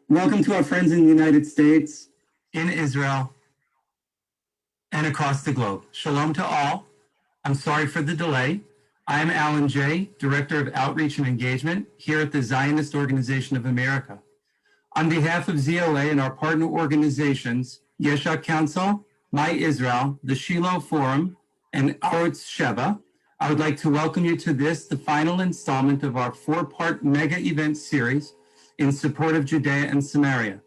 Welcome to our friends in the United States, in Israel, and across the globe. Shalom to all. I'm sorry for the delay. I'm Alan Jay, Director of Outreach and Engagement here at the Zionist Organization of America. On behalf of ZOA and our partner organizations, Yesha Council, My Israel, the Shiloh Forum, and Arutz Sheva, I would like to welcome you to the final installment of our 4-part mega event series in support of Judea and Samaria.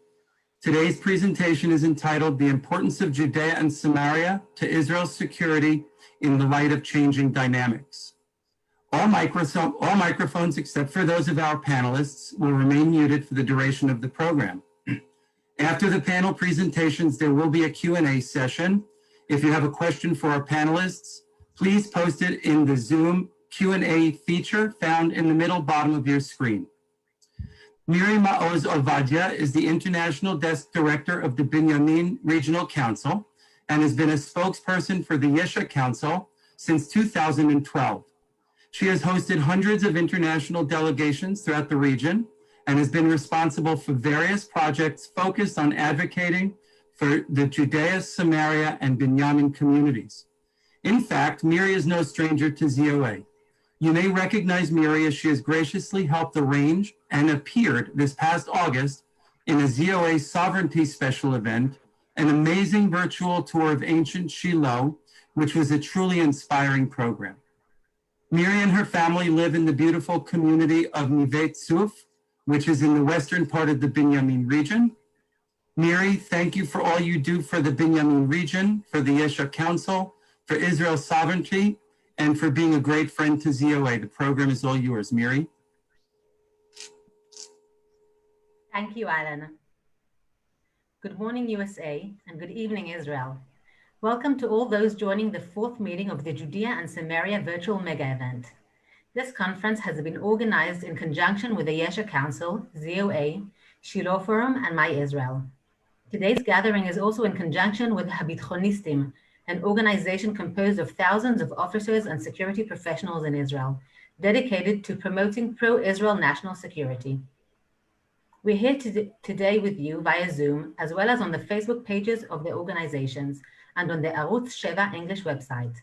Today's presentation is entitled The Importance of Judea and Samaria to Israel's Security in the Light of Changing Dynamics. All microphones except for those of our panelists will remain muted for the duration of the program. After the panel presentations, there will be a Q&A session. If you have a question for our panelists, please post it in the Zoom Q&A feature found in the middle bottom of your screen. Miri Maoz Ovadia is the International Desk Director of the Binyamin Regional Council and has been a spokesperson for the Yesha Council since 2012. She has hosted hundreds of international delegations throughout the region and has been responsible for various projects focused on advocating for the Judea, Samaria, and Binyamin communities. In fact, Miri is no stranger to ZOA. You may recognize Miri as she has graciously helped arrange and appeared this past August in a ZOA Sovereignty Special event, an amazing virtual tour of ancient Shiloh, which was a truly inspiring program. Miri and her family live in the beautiful community of Nivei Tzuf, which is in the western part of the Binyamin region. Miri, thank you for all you do for the Binyamin region, for the Yesha Council, for Israel's sovereignty, and for being a great friend to ZOA. The program is all yours, Miri. Thank you, Alan. Good morning, USA, and good evening, Israel. Welcome to all those joining the 4th meeting of the Judea and Samaria virtual mega event. This conference has been organized in conjunction with the Yesha Council, ZOA, Shiloh Forum, and My Israel. Today's gathering is also in conjunction with Habitchonistim, an organization composed of thousands of officers and security professionals in Israel, dedicated to promoting pro-Israel national security. We're here today with you via Zoom, as well as on the Facebook pages of the organizations and on the Arutz Sheva English website.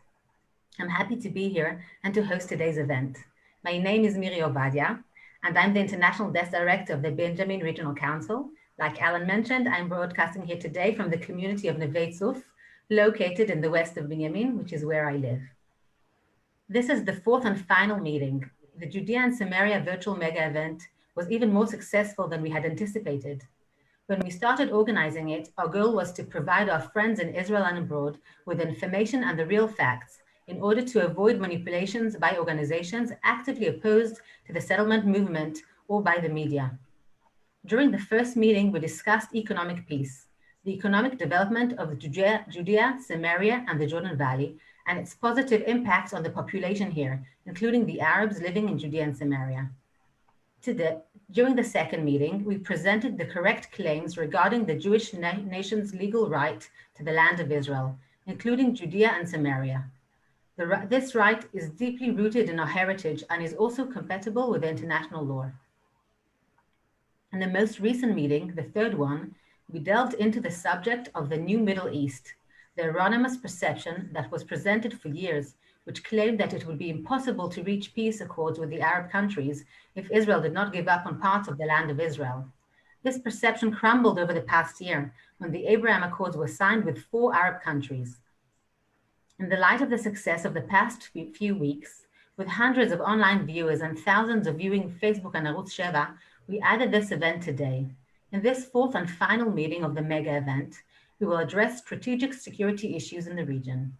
I'm happy to be here and to host today's event. My name is Miri Ovadia, and I'm the International Desk Director of the Binyamin Regional Council. Like Alan mentioned, I'm broadcasting here today from the community of Nivei Tzuf, located in the west of Binyamin, which is where I live. This is the 4th and final meeting. The Judea and Samaria virtual mega event was even more successful than we had anticipated. When we started organizing it, our goal was to provide our friends in Israel and abroad with information and the real facts in order to avoid manipulations by organizations actively opposed to the settlement movement or by the media. During the first meeting, we discussed economic peace, the economic development of Judea, Samaria, and the Jordan Valley, and its positive impacts on the population here, including the Arabs living in Judea and Samaria. During the second meeting, we presented the correct claims regarding the Jewish nation's legal right to the land of Israel, including Judea and Samaria. This right is deeply rooted in our heritage and is also compatible with international law. In the most recent meeting, the third one, we delved into the subject of the new Middle East, the erroneous perception that was presented for years, which claimed that it would be impossible to reach peace accords with the Arab countries if Israel did not give up on parts of the land of Israel. This perception crumbled over the past year when the Abraham Accords were signed with 4 Arab countries. In the light of the success of the past few weeks, with hundreds of online viewers and thousands of viewing Facebook and Arutz Sheva, we added this event today. In this 4th and final meeting of the mega event, we will address strategic security issues in the region.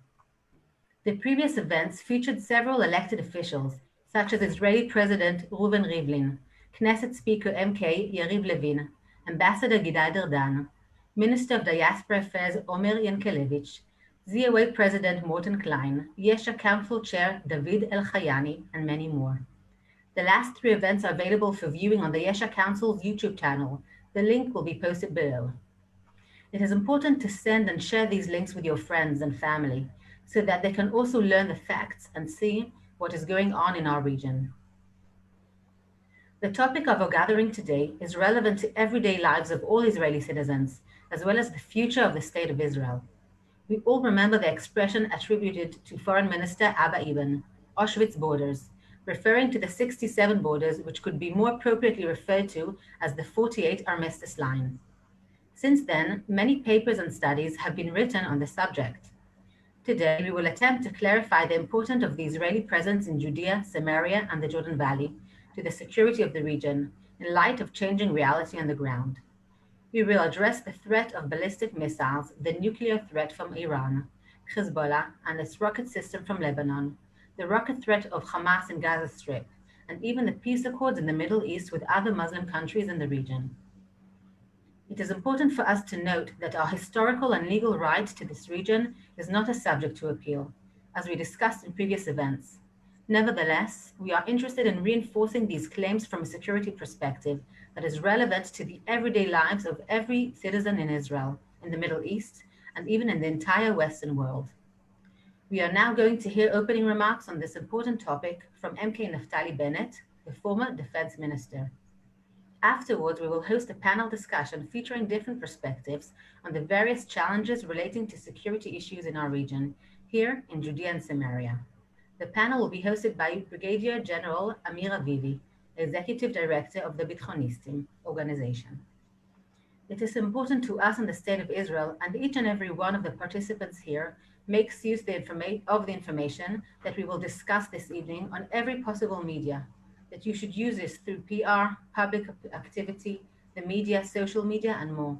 The previous events featured several elected officials, such as Israeli President Reuven Rivlin, Knesset Speaker MK Yariv Levin, Ambassador Gilad Erdan, Minister of Diaspora Affairs Omer Yankelevich, ZOA President Morton Klein, Yesha Council Chair David El-Khayani, and many more. The last 3 events are available for viewing on the Yesha Council's YouTube channel. The link will be posted below. It is important to send and share these links with your friends and family so that they can also learn the facts and see what is going on in our region. The topic of our gathering today is relevant to everyday lives of all Israeli citizens, as well as the future of the State of Israel. We all remember the expression attributed to Foreign Minister Abba Eban, Auschwitz borders, referring to the 67 borders which could be more appropriately referred to as the 48 Armistice Line. Since then, many papers and studies have been written on the subject. Today, we will attempt to clarify the importance of the Israeli presence in Judea, Samaria, and the Jordan Valley to the security of the region in light of changing reality on the ground. We will address the threat of ballistic missiles, the nuclear threat from Iran, Hezbollah, and its rocket system from Lebanon, the rocket threat of Hamas in Gaza Strip, and even the peace accords in the Middle East with other Muslim countries in the region. It is important for us to note that our historical and legal right to this region is not a subject to appeal, as we discussed in previous events. Nevertheless, we are interested in reinforcing these claims from a security perspective that is relevant to the everyday lives of every citizen in Israel, in the Middle East, and even in the entire Western world. We are now going to hear opening remarks on this important topic from MK Naftali Bennett, the former Defense Minister. Afterwards, we will host a panel discussion featuring different perspectives on the various challenges relating to security issues in our region, here in Judea and Samaria. The panel will be hosted by Brigadier General Amir Avivi, Executive Director of the Bitchonistim organization. It is important to us in the State of Israel, and each and every one of the participants here makes use of the information that we will discuss this evening on every possible media, that you should use this through PR, public activity, the media, social media, and more.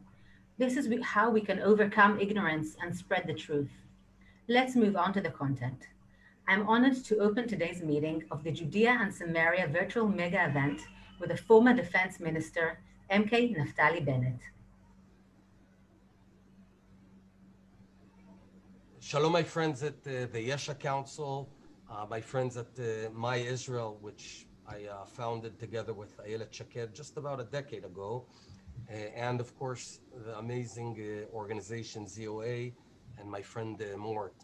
This is how we can overcome ignorance and spread the truth. Let's move on to the content. I'm honored to open today's meeting of the Judea and Samaria virtual mega event with the former Defense Minister, MK Naftali Bennett. Shalom, my friends at the Yesha Council, my friends at My Israel, which I founded together with Ayelet Shaked just about a decade ago, and of course the amazing organization ZOA and my friend Mort.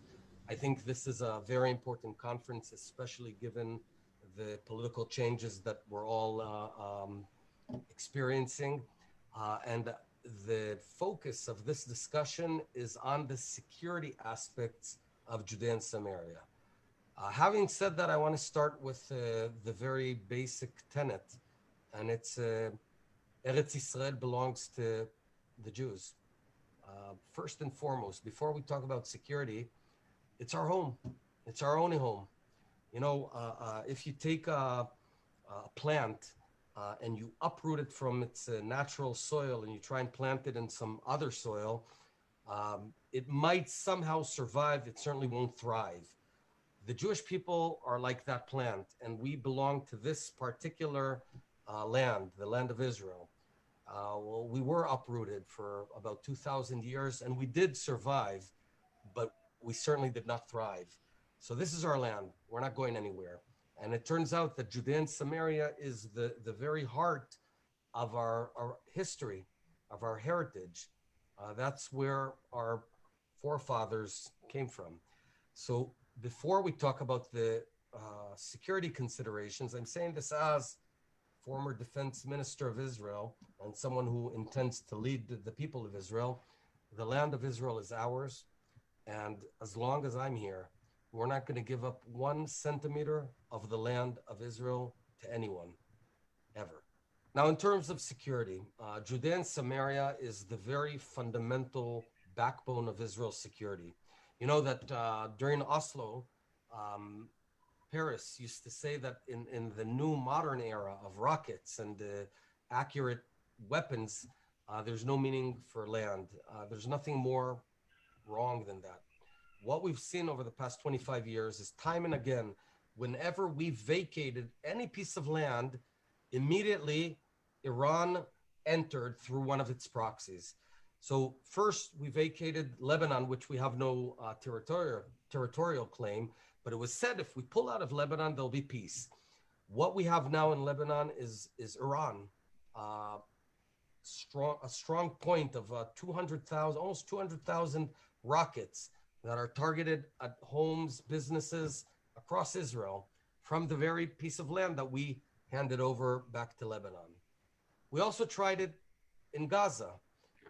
I think this is a very important conference, especially given the political changes that we're all experiencing, and the focus of this discussion is on the security aspects of Judea and Samaria. Having said that, I want to start with the very basic tenet, and it's Eretz Israel belongs to the Jews. First and foremost, before we talk about security, it's our home. It's our only home. You know, if you take a plant and you uproot it from its natural soil and you try and plant it in some other soil, it might somehow survive. It certainly won't thrive. The Jewish people are like that plant, and we belong to this particular land, the land of Israel. Well, we were uprooted for about 2,000 years, and we did survive, but we certainly did not thrive. So this is our land. We're not going anywhere. And it turns out that Judea and Samaria is the very heart of our history, of our heritage. That's where our forefathers came from. So before we talk about the security considerations, I'm saying this as former defense minister of Israel and someone who intends to lead the people of Israel. The land of Israel is ours. And as long as I'm here, we're not going to give up 1 centimeter of the land of Israel to anyone, ever. Now, in terms of security, Judea and Samaria is the very fundamental backbone of Israel's security. You know that during Oslo, Paris used to say that in the new modern era of rockets and accurate weapons, there's no meaning for land. There's nothing more wrong than that. What we've seen over the past 25 years is time and again, whenever we vacated any piece of land, immediately Iran entered through one of its proxies. So first we vacated Lebanon, which we have no territorial claim, but it was said if we pull out of Lebanon, there'll be peace. What we have now in Lebanon is Iran. A strong point of 200,000, almost 200,000 rockets that are targeted at homes, businesses across Israel from the very piece of land that we handed over back to Lebanon. We also tried it in Gaza.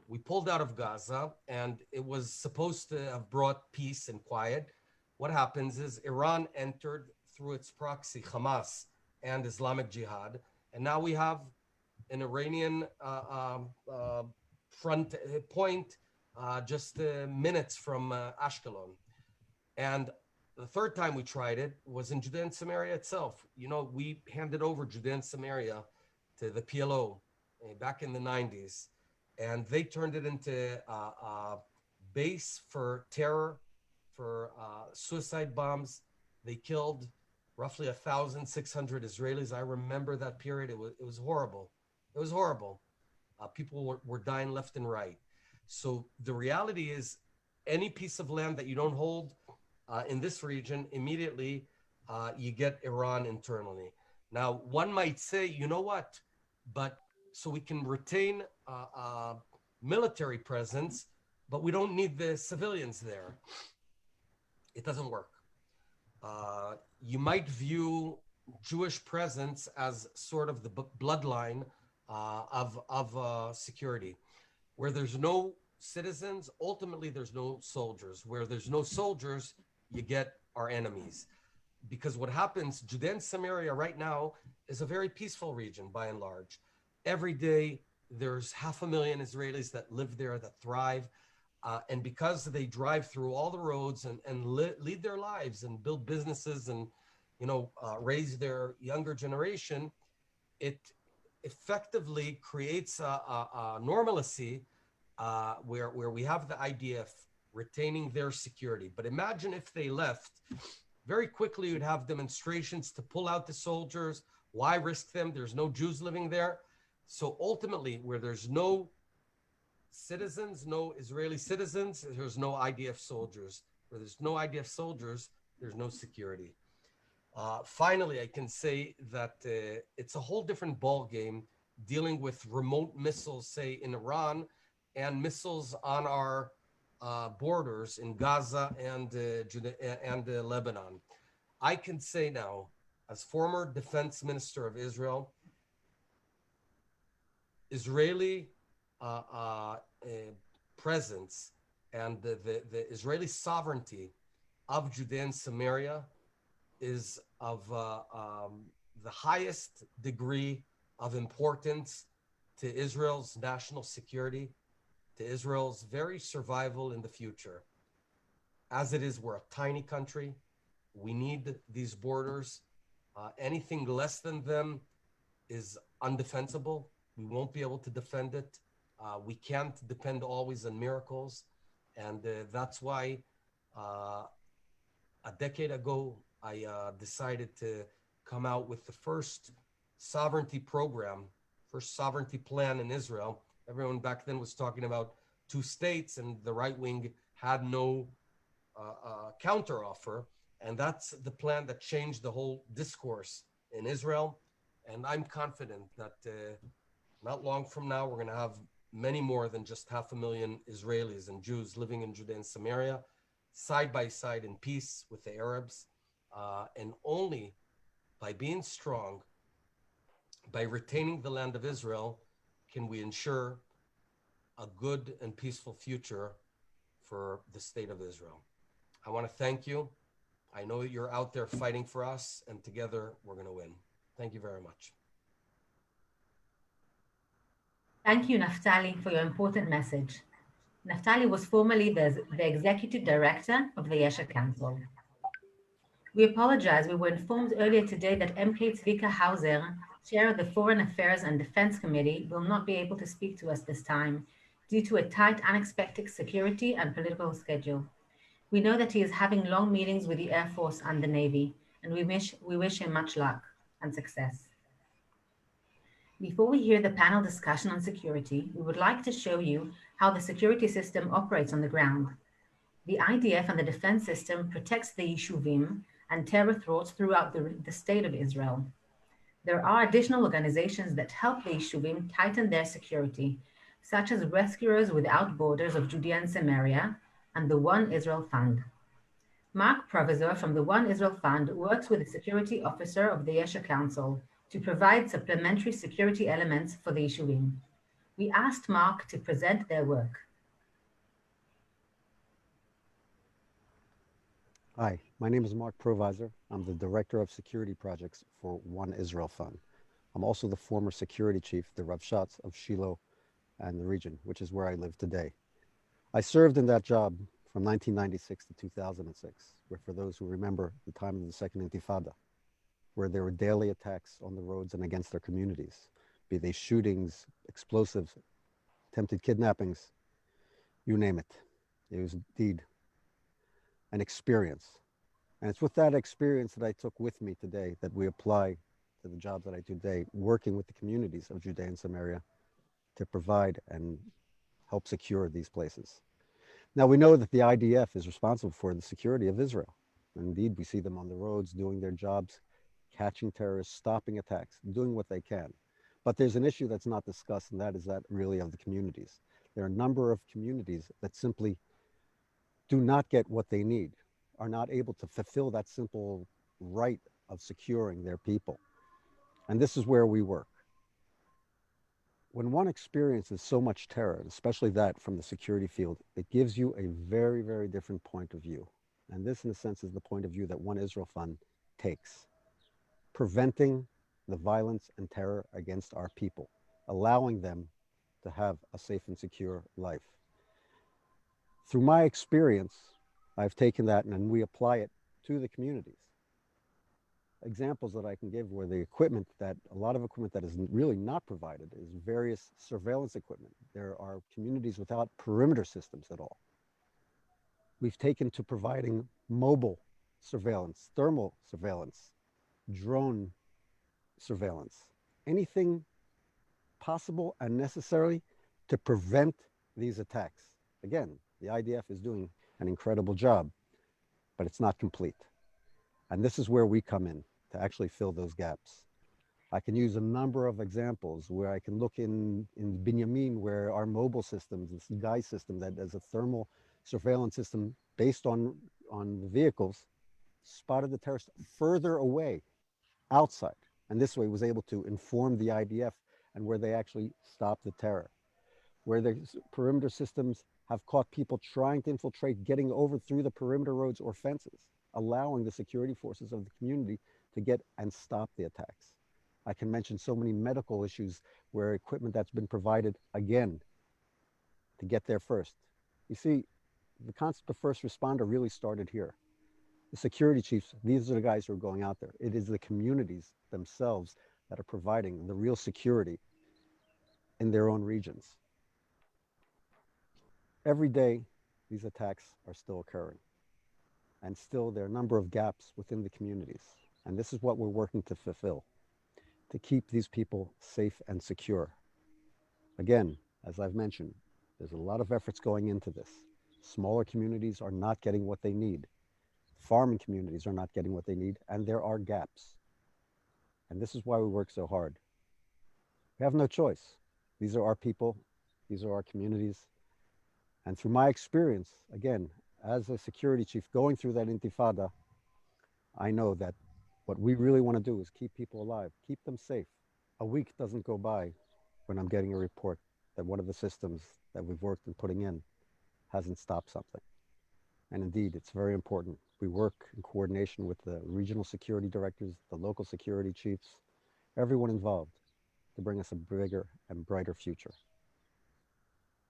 We pulled out of Gaza, and it was supposed to have brought peace and quiet. What happens is Iran entered through its proxy, Hamas and Islamic Jihad, and now we have an Iranian front point just minutes from Ashkelon. And the third time we tried it was in Judea and Samaria itself. You know, we handed over Judea and Samaria to the PLO back in the 90s, and they turned it into a base for terror, for suicide bombs. They killed roughly 1,600 Israelis. I remember that period. It was horrible. It was horrible. People were dying left and right. So the reality is, any piece of land that you don't hold in this region, immediately you get Iran internally. Now, one might say, you know what? But so we can retain military presence, but we don't need the civilians there. It doesn't work. You might view Jewish presence as sort of the bloodline of security. Where there's no citizens, ultimately there's no soldiers. Where there's no soldiers, you get our enemies. Because what happens, Judea and Samaria right now is a very peaceful region by and large. Every day there's 500,000 Israelis that live there, that thrive. And because they drive through all the roads and lead their lives and build businesses and, raise their younger generation, it effectively creates a normalcy where we have the idea of retaining their security. But imagine if they left, very quickly you'd have demonstrations to pull out the soldiers. Why risk them? There's no Jews living there. So ultimately, where there's no citizens, no Israeli citizens, there's no IDF soldiers. Where there's no IDF soldiers, there's no security. Finally, I can say that it's a whole different ball game dealing with remote missiles, say in Iran, and missiles on our borders in Gaza and Lebanon. I can say now, as former defense minister of Israel, Israeli presence and the Israeli sovereignty of Judea and Samaria is of the highest degree of importance to Israel's national security, to Israel's very survival in the future. As it is, we're a tiny country. We need these borders. Anything less than them is undefensible. We won't be able to defend it. We can't depend always on miracles. And that's why a decade ago, I decided to come out with the first sovereignty program, first sovereignty plan in Israel. Everyone back then was talking about 2 states, and the right wing had no counteroffer. And that's the plan that changed the whole discourse in Israel. And I'm confident that not long from now, we're going to have many more than just 500,000 Israelis and Jews living in Judea and Samaria, side by side in peace with the Arabs. And only by being strong, by retaining the land of Israel, can we ensure a good and peaceful future for the state of Israel. I want to thank you. I know you're out there fighting for us, and together we're going to win. Thank you very much. Thank you, Naftali, for your important message. Naftali was formerly the Executive Director of the Yesha Council. We apologize. We were informed earlier today that MK Tzvika Hauser, Chair of the Foreign Affairs and Defense Committee, will not be able to speak to us this time due to a tight, unexpected security and political schedule. We know that he is having long meetings with the Air Force and the Navy, and we wish him much luck and success. Before we hear the panel discussion on security, we would like to show you how the security system operates on the ground. The IDF and the defense system protects the Yishuvim and terror threats throughout the state of Israel. There are additional organizations that help the Yishuvim tighten their security, such as Rescuers Without Borders of Judea and Samaria and the One Israel Fund. Mark Provisor from the One Israel Fund works with the security officer of the Yesha Council to provide supplementary security elements for the Yishuim. We asked Mark to present their work. Hi, my name is Mark Provisor. I'm the Director of Security Projects for One Israel Fund. I'm also the former security chief, the Rav Shatz of Shiloh and the region, which is where I live today. I served in that job from 1996 to 2006, where, for those who remember, the time of the Second Intifada, where there were daily attacks on the roads and against their communities, be they shootings, explosives, attempted kidnappings, you name it. It was indeed an experience. And it's with that experience that I took with me today that we apply to the jobs that I do today, working with the communities of Judea and Samaria to provide and help secure these places. Now, we know that the IDF is responsible for the security of Israel. Indeed, we see them on the roads doing their jobs, catching terrorists, stopping attacks, doing what they can. But there's an issue that's not discussed, and that is that really of the communities. There are a number of communities that simply do not get what they need, are not able to fulfill that simple right of securing their people. And this is where we work. When one experiences so much terror, especially that from the security field, it gives you a very, very different point of view. And this, in a sense, is the point of view that One Israel Fund takes. Preventing the violence and terror against our people, allowing them to have a safe and secure life. Through my experience, I've taken that and we apply it to the communities. Examples that I can give where the equipment that, a lot of equipment that is really not provided is various surveillance equipment. There are communities without perimeter systems at all. We've taken to providing mobile surveillance, thermal surveillance, drone surveillance, anything possible and necessary to prevent these attacks. Again, the IDF is doing an incredible job, but it's not complete. And this is where we come in to actually fill those gaps. I can use a number of examples where I can look in Binyamin, where our mobile systems, this Guy system that is a thermal surveillance system based on the vehicles, spotted the terrorists further away, outside. And this way was able to inform the IDF and where they actually stopped the terror. Where the perimeter systems have caught people trying to infiltrate, getting over through the perimeter roads or fences, allowing the security forces of the community to get and stop the attacks. I can mention so many medical issues where equipment that's been provided, again, to get there first. You see, the concept of first responder really started here. The security chiefs, these are the guys who are going out there. It is the communities themselves that are providing the real security in their own regions. Every day, these attacks are still occurring. And still, there are a number of gaps within the communities. And this is what we're working to fulfill, to keep these people safe and secure. Again, as I've mentioned, there's a lot of efforts going into this. Smaller communities are not getting what they need. Farming communities are not getting what they need, and there are gaps. And this is why we work so hard. We have no choice. These are our people. These are our communities. And through my experience, again, as a security chief going through that intifada, I know that what we really want to do is keep people alive, keep them safe. A week doesn't go by when I'm getting a report that one of the systems that we've worked in putting in hasn't stopped something. And indeed, it's very important. We work in coordination with the regional security directors, the local security chiefs, everyone involved to bring us a bigger and brighter future.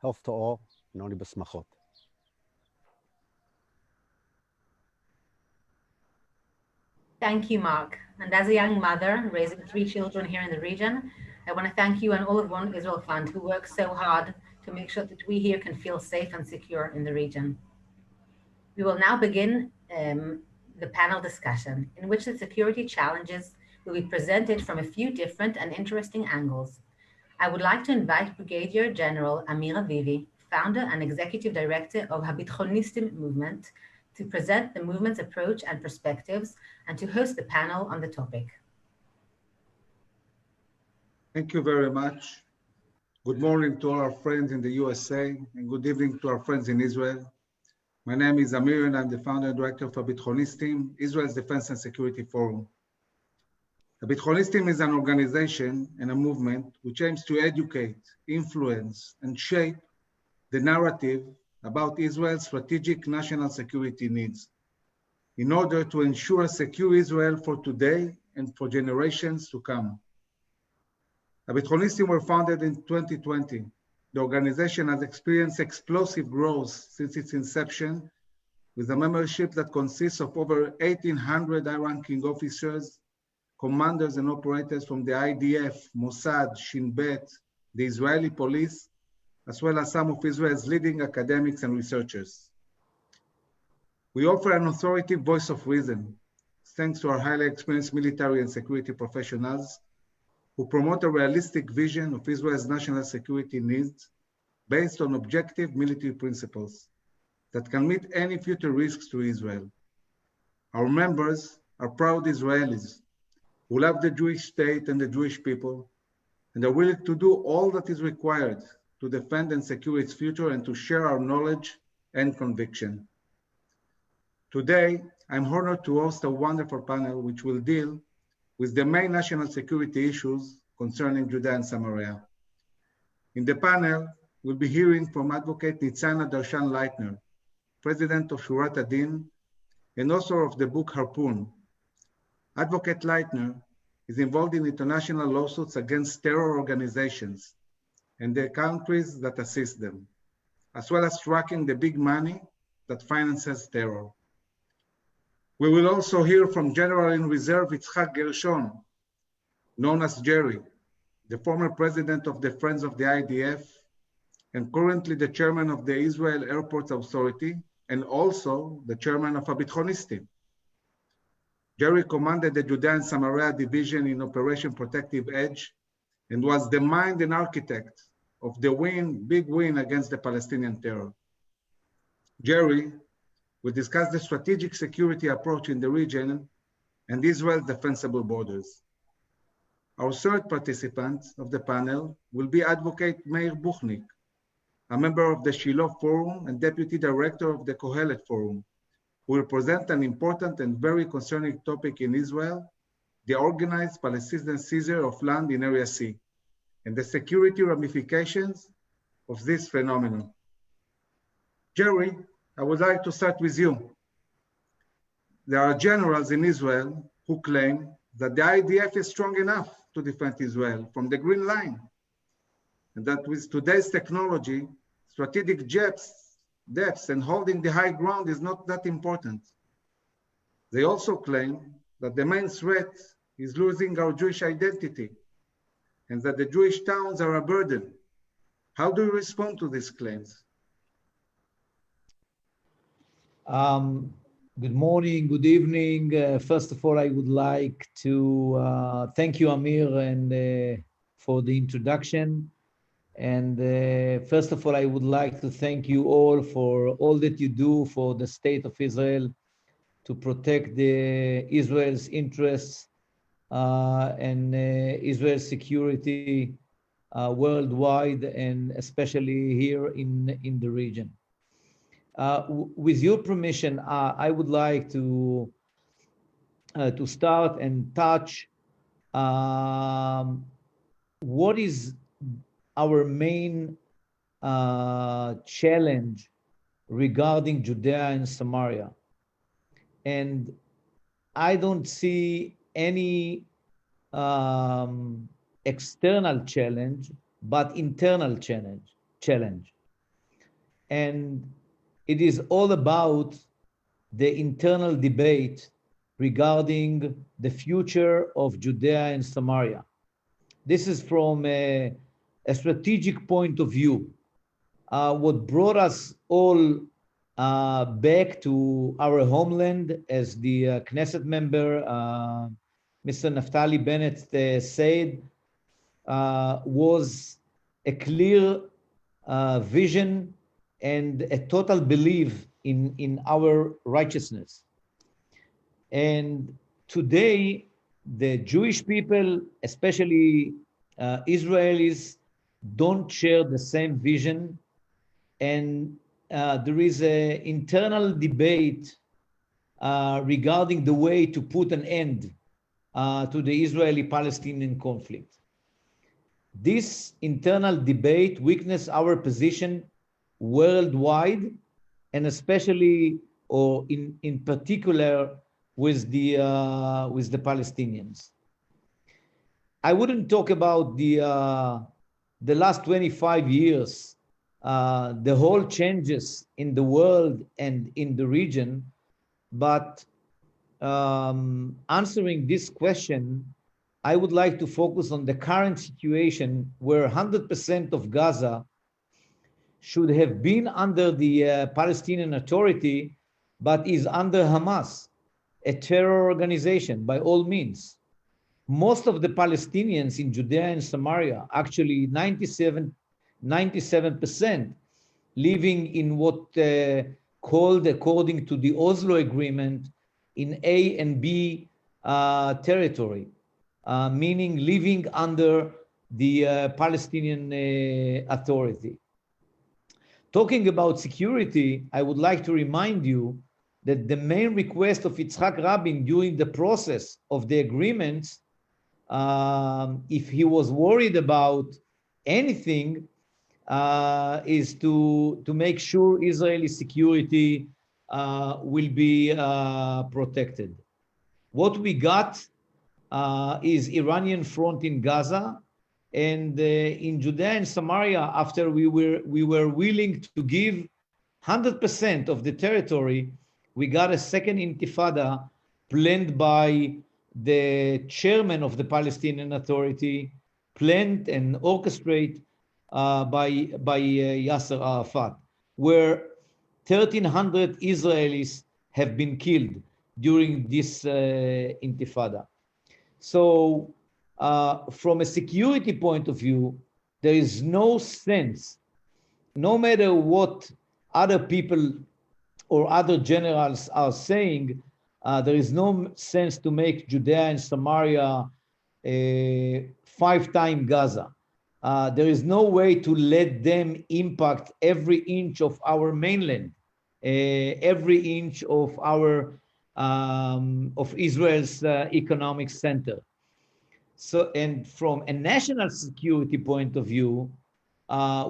Health to all, Noni B'Smachot. Thank you, Mark. And as a young mother raising 3 children here in the region, I want to thank you and all of One Israel Fund who work so hard to make sure that we here can feel safe and secure in the region. We will now begin the panel discussion in which the security challenges will be presented from a few different and interesting angles. I would like to invite Brigadier General Amir Avivi, founder and executive director of Habitchonistim movement, to present the movement's approach and perspectives and to host the panel on the topic. Thank you very much. Good morning to all our friends in the USA and good evening to our friends in Israel. My name is Amir and I'm the founder and director for Bitchonistim, Israel's Defense and Security Forum. Bitchonistim is an organization and a movement which aims to educate, influence, and shape the narrative about Israel's strategic national security needs in order to ensure a secure Israel for today and for generations to come. Bitchonistim were founded in 2020. The organization has experienced explosive growth since its inception, with a membership that consists of over 1,800 high-ranking officers, commanders and operators from the IDF, Mossad, Shin Bet, the Israeli police, as well as some of Israel's leading academics and researchers. We offer an authoritative voice of reason, thanks to our highly experienced military and security professionals who promote a realistic vision of Israel's national security needs based on objective military principles that can meet any future risks to Israel. Our members are proud Israelis who love the Jewish state and the Jewish people and are willing to do all that is required to defend and secure its future and to share our knowledge and conviction. Today, I'm honored to host a wonderful panel which will deal with the main national security issues concerning Judea and Samaria. In the panel, we'll be hearing from Advocate Nitzana Darshan-Leitner, President of Shurat Adin and author of the book Harpoon. Advocate Leitner is involved in international lawsuits against terror organizations and the countries that assist them, as well as tracking the big money that finances terror. We will also hear from General in Reserve Yitzhak Gershon, known as Jerry, the former president of the Friends of the IDF and currently the chairman of the Israel Airports Authority and also the chairman of Bitchonistim. Jerry commanded the Judea and Samaria division in Operation Protective Edge and was the mind and architect of the big win against the Palestinian terror. Jerry will discuss the strategic security approach in the region and Israel's defensible borders. Our third participant of the panel will be Advocate Meir Buchnik, a member of the Shiloh Forum and Deputy Director of the Kohelet Forum, who will present an important and very concerning topic in Israel, the organized Palestinian seizure of land in Area C, and the security ramifications of this phenomenon. Jerry, I would like to start with you. There are generals in Israel who claim that the IDF is strong enough to defend Israel from the Green Line, and that with today's technology, strategic depths and holding the high ground is not that important. They also claim that the main threat is losing our Jewish identity and that the Jewish towns are a burden. How do you respond to these claims? Good morning, good evening. First of all, I would like to thank you, Amir, and for the introduction. And first of all, I would like to thank you all for all that you do for the state of Israel to protect Israel's interests and Israel's security worldwide, and especially here in the region. With your permission, I would like to start and touch what is our main challenge regarding Judea and Samaria. And I don't see any external challenge, but internal challenge. And it is all about the internal debate regarding the future of Judea and Samaria. This is from a strategic point of view. What brought us all back to our homeland, as the Knesset member, Mr. Naftali Bennett said, was a clear vision and a total belief in our righteousness. And today, the Jewish people, especially Israelis, don't share the same vision, and there is an internal debate regarding the way to put an end to the Israeli-Palestinian conflict. This internal debate weakens our position worldwide, and especially, or in particular, with the Palestinians. I wouldn't talk about the last 25 years, the whole changes in the world and in the region, but answering this question, I would like to focus on the current situation where 100% of Gaza should have been under the Palestinian Authority, but is under Hamas, a terror organization by all means. Most of the Palestinians in Judea and Samaria, actually 97%, living in what called, according to the Oslo Agreement, in A and B territory, meaning living under the Palestinian Authority. Talking about security, I would like to remind you that the main request of Yitzhak Rabin during the process of the agreements, if he was worried about anything, is to make sure Israeli security will be protected. What we got is Iranian front in Gaza, and in Judea and Samaria, after we were willing to give 100% of the territory, we got a second intifada planned by the chairman of the Palestinian Authority, planned and orchestrated by Yasser Arafat, where 1,300 Israelis have been killed during this intifada. So from a security point of view, there is no sense, no matter what other people or other generals are saying, there is no sense to make Judea and Samaria 5-time Gaza. There is no way to let them impact every inch of our mainland, every inch of our of Israel's economic center. So, and from a national security point of view,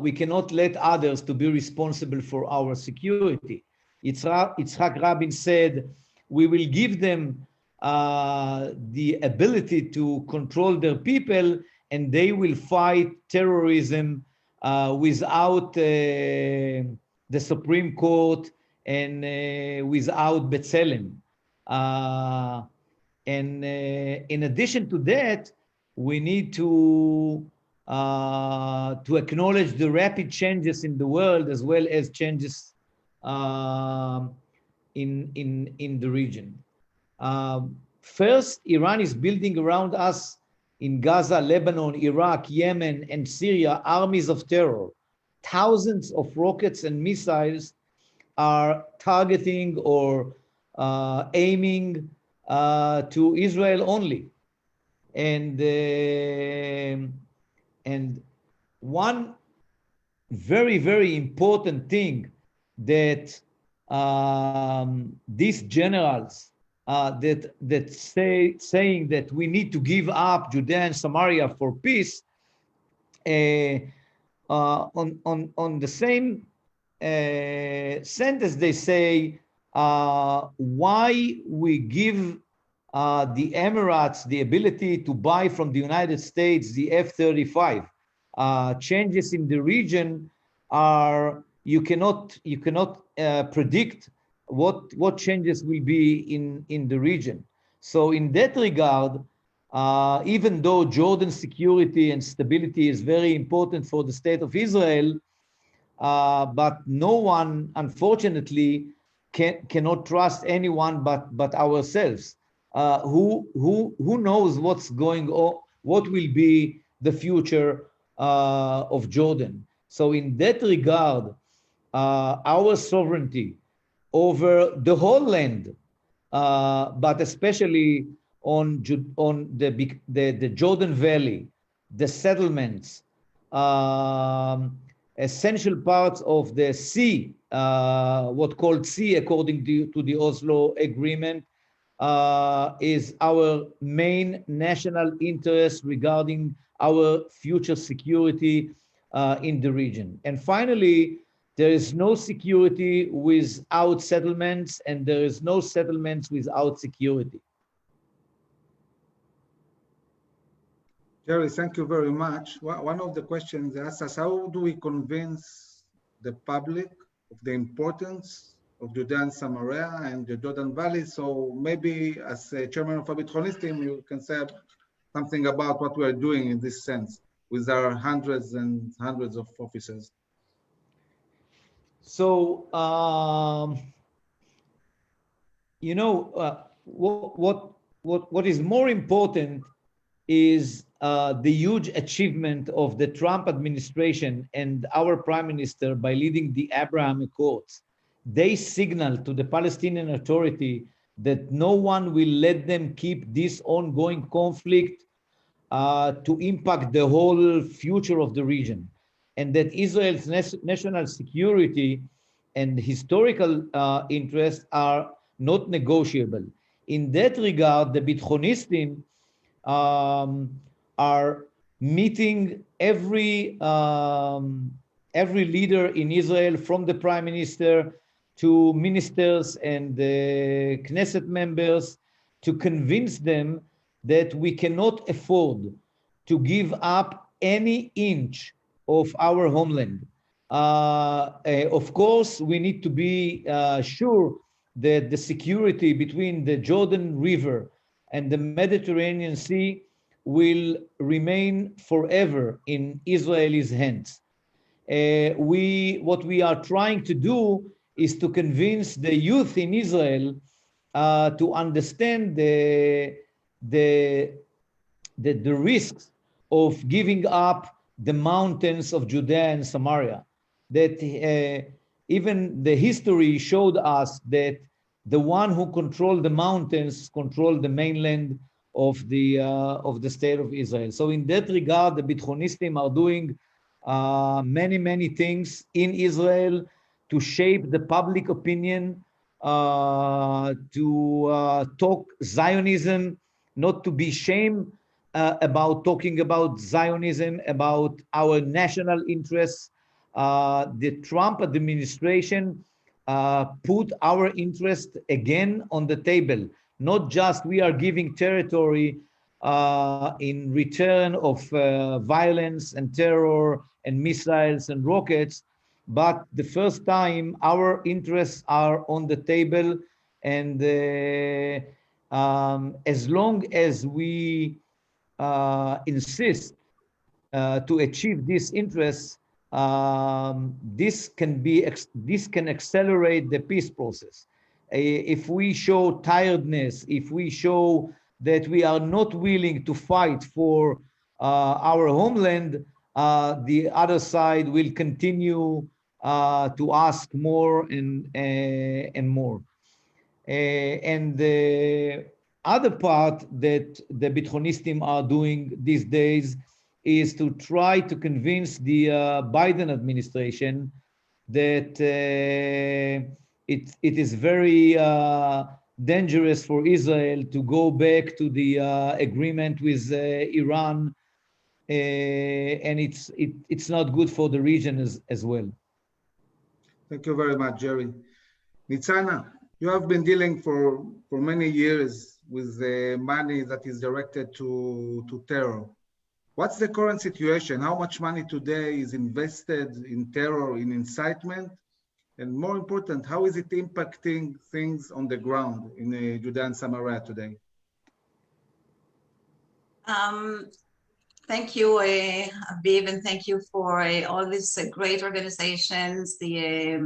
we cannot let others to be responsible for our security. Yitzhak Rabin said, we will give them the ability to control their people, and they will fight terrorism without the Supreme Court and without B'Tselem. And in addition to that, we need to acknowledge the rapid changes in the world as well as changes in the region. First, Iran is building around us in Gaza, Lebanon, Iraq, Yemen, and Syria armies of terror. Thousands of rockets and missiles are targeting or aiming to Israel only. And one very, very important thing that these generals saying that we need to give up Judea and Samaria for peace, on the same sentence they say, why we give the Emirates the ability to buy from the United States the F-35. Changes in the region are, you cannot predict what changes will be in the region. So in that regard, even though Jordan's security and stability is very important for the state of Israel, but no one, unfortunately, cannot trust anyone but ourselves. Who knows what's going on, what will be the future of Jordan. So in that regard, our sovereignty over the whole land, but especially on the Jordan Valley, the settlements, essential parts of the sea what called C according to the Oslo Agreement, is our main national interest regarding our future security in the region. And finally, there is no security without settlements, and there is no settlements without security. Jerry, thank you very much. One of the questions asks us, how do we convince the public of the importance of Judea and Samaria and the Jordan Valley? So maybe as a chairman of Abitchonistim, you can say something about what we are doing in this sense with our hundreds and hundreds of officers. So, you know, what is more important is the huge achievement of the Trump administration and our prime minister by leading the Abraham Accords. They signal to the Palestinian Authority that no one will let them keep this ongoing conflict to impact the whole future of the region, and that Israel's national security and historical interests are not negotiable. In that regard, the Bitchonistim are meeting every leader in Israel, from the prime minister to ministers and Knesset members, to convince them that we cannot afford to give up any inch of our homeland. Of course, we need to be sure that the security between the Jordan River and the Mediterranean Sea will remain forever in Israel's hands. What we are trying to do is to convince the youth in Israel to understand the risks of giving up the mountains of Judea and Samaria. That even the history showed us that the one who controlled the mountains controlled the mainland of the state of Israel. So in that regard, the Bitchonistim are doing many things in Israel to shape the public opinion, to talk Zionism, not to be ashamed about talking about Zionism, about our national interests. The Trump administration put our interest again on the table. Not just we are giving territory in return of violence and terror and missiles and rockets, but the first time our interests are on the table. And as long as we insist to achieve these interests, this can accelerate the peace process. If we show tiredness, if we show that we are not willing to fight for our homeland, the other side will continue to ask more and more. And the other part that the Bitchonistim are doing these days is to try to convince the Biden administration that it is very dangerous for Israel to go back to the agreement with Iran, and it's not good for the region as well. Thank you very much, Jerry. Nitzana, you have been dealing for many years with the money that is directed to terror. What's the current situation? How much money today is invested in terror, in incitement? And more important, how is it impacting things on the ground in Judea and Samaria today? Thank you, Aviv, and thank you for all these great organizations. They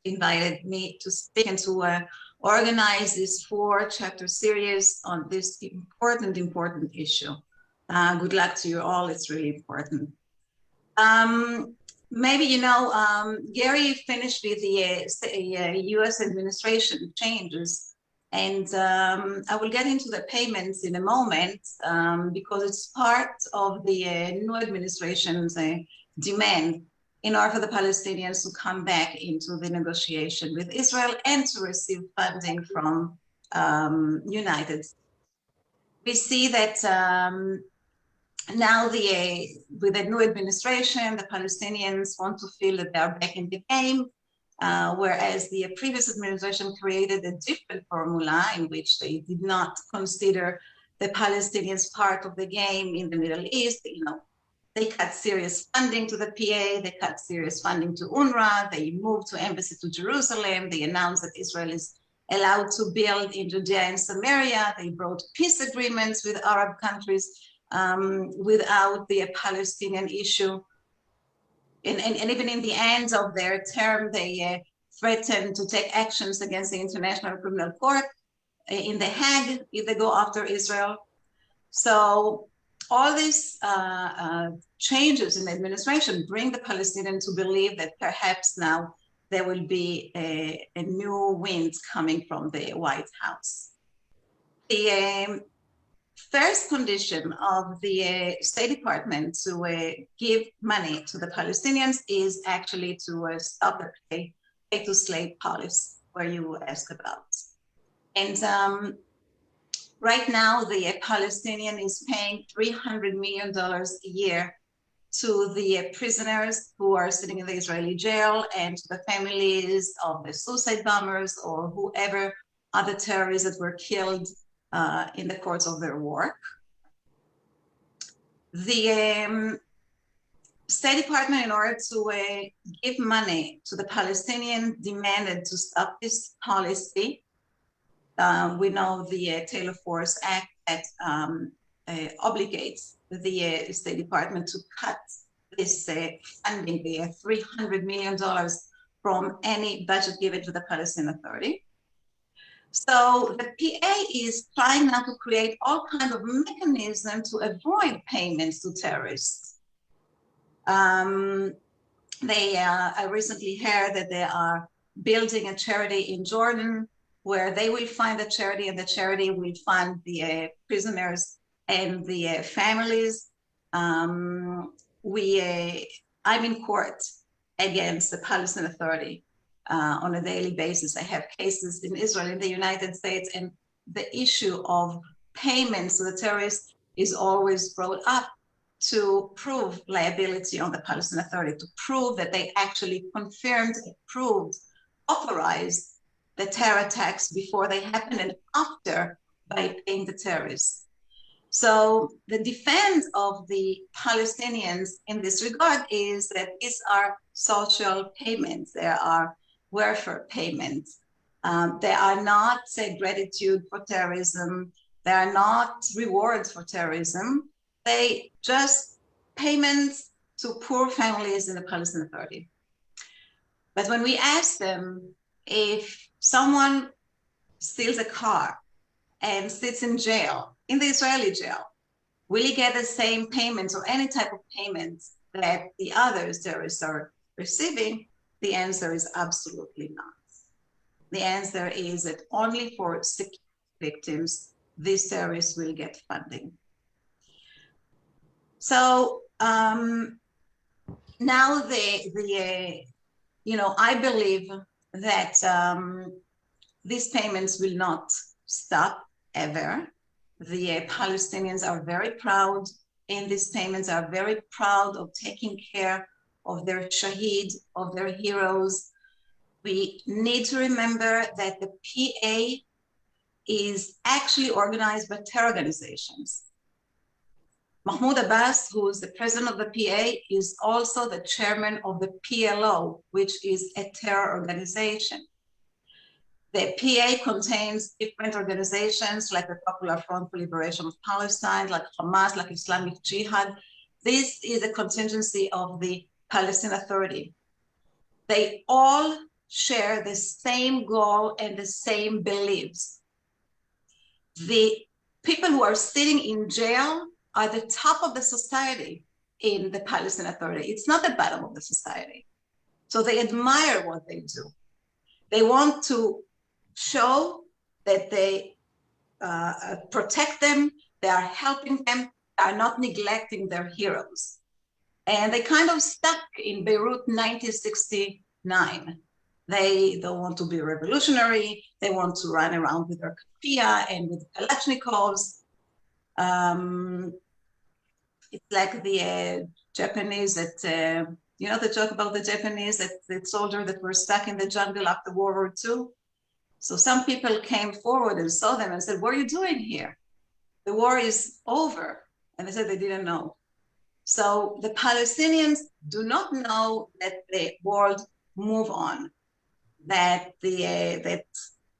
invited me to speak and to organize this 4-chapter series on this important issue. Good luck to you all. It's really important. Maybe, you know, Gary finished with the US administration changes, and I will get into the payments in a moment because it's part of the new administration's demand in order for the Palestinians to come back into the negotiation with Israel and to receive funding from United States. We see that now with the new administration, the Palestinians want to feel that they are back in the game, whereas the previous administration created a different formula in which they did not consider the Palestinians part of the game in the Middle East. You know, they cut serious funding to the PA, they cut serious funding to UNRWA, they moved to embassy to Jerusalem, they announced that Israel is allowed to build in Judea and Samaria, they brought peace agreements with Arab countries without the Palestinian issue. And even in the end of their term, they threatened to take actions against the International Criminal Court in The Hague if they go after Israel. So all these changes in the administration bring the Palestinians to believe that perhaps now there will be a new wind coming from the White House. The first condition of the State Department to give money to the Palestinians is actually to stop the pay-to-slave policy, where you asked about. And right now, the Palestinian is paying $300 million a year to the prisoners who are sitting in the Israeli jail and to the families of the suicide bombers or whoever other terrorists that were killed in the course of their work. The State Department, in order to give money to the Palestinian, demanded to stop this policy. We know the Taylor Force Act that obligates the State Department to cut this funding, the $300 million from any budget given to the Palestinian Authority. So the PA is trying now to create all kinds of mechanisms to avoid payments to terrorists. I recently heard that they are building a charity in Jordan where they will find a charity and the charity will fund the prisoners and the families. I'm in court against the Palestinian Authority on a daily basis. I have cases in Israel, in the United States, and the issue of payments to the terrorists is always brought up to prove liability on the Palestinian Authority, to prove that they actually confirmed, approved, authorized the terror attacks before they happened and after by paying the terrorists. So the defense of the Palestinians in this regard is that these are social payments. There are welfare payments. They are not, say, gratitude for terrorism. They are not rewards for terrorism. They just payments to poor families in the Palestinian Authority. But when we ask them if someone steals a car and sits in jail, in the Israeli jail, will he get the same payments or any type of payments that the other terrorists are receiving? The answer is absolutely not. The answer is that only for security victims, these terrorists will get funding. So now I believe that these payments will not stop ever. The Palestinians are very proud in these payments, are very proud of taking care of their shaheed, of their heroes. We need to remember that the PA is actually organized by terror organizations. Mahmoud Abbas, who is the president of the PA, is also the chairman of the PLO, which is a terror organization. The PA contains different organizations like the Popular Front for Liberation of Palestine, like Hamas, like Islamic Jihad. This is a contingency of the Palestinian Authority. They all share the same goal and the same beliefs. The people who are sitting in jail are the top of the society in the Palestinian Authority. It's not the bottom of the society. So they admire what they do. They want to show that they protect them, they are helping them, they are not neglecting their heroes. And they kind of stuck in Beirut 1969. They don't want to be revolutionary. They want to run around with their kafia and with Kalashnikovs. It's like the Japanese that, you know, the joke about the Japanese, that the soldiers that were stuck in the jungle after World War II. So some people came forward and saw them and said, what are you doing here? The war is over. And they said they didn't know. So the Palestinians do not know that the world move on, that that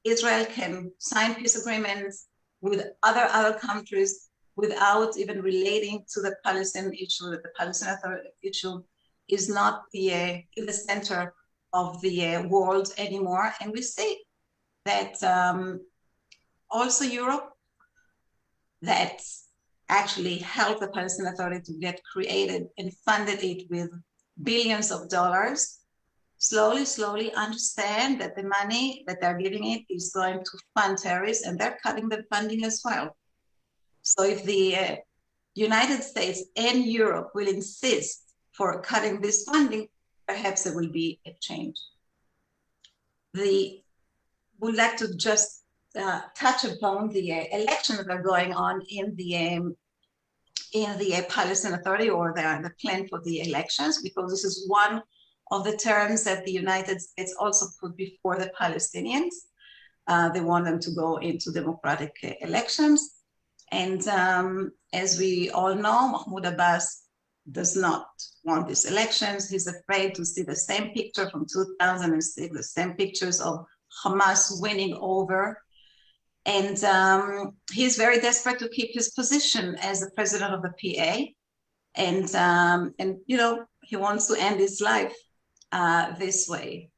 Israel can sign peace agreements with other countries without even relating to the Palestinian issue, that the Palestinian issue is not in the center of the world anymore. And we see that also Europe, that actually helped the Palestinian Authority to get created and funded it with billions of dollars, slowly understand that the money that they're giving it is going to fund terrorists, and they're cutting the funding as well. So if the United States and Europe will insist for cutting this funding, perhaps there will be a change. Would like to just touch upon the elections that are going on in the Palestinian Authority, or the plan for the elections, because this is one of the terms that the United States also put before the Palestinians. They want them to go into democratic elections. And as we all know, Mahmoud Abbas does not want these elections. He's afraid to see the same picture from 2006, the same pictures of Hamas winning over. And he's very desperate to keep his position as the president of the PA. And you know, he wants to end his life this way.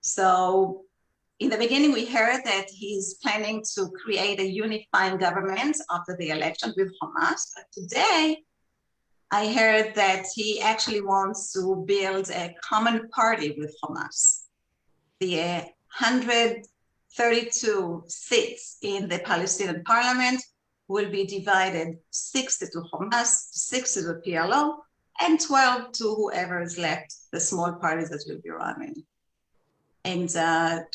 So in the beginning, we heard that he's planning to create a unifying government after the election with Hamas. But today, I heard that he actually wants to build a common party with Hamas. The 132 seats in the Palestinian parliament will be divided 60 to Hamas, 60 to PLO, and 12 to whoever is left, the small parties that will be running. And to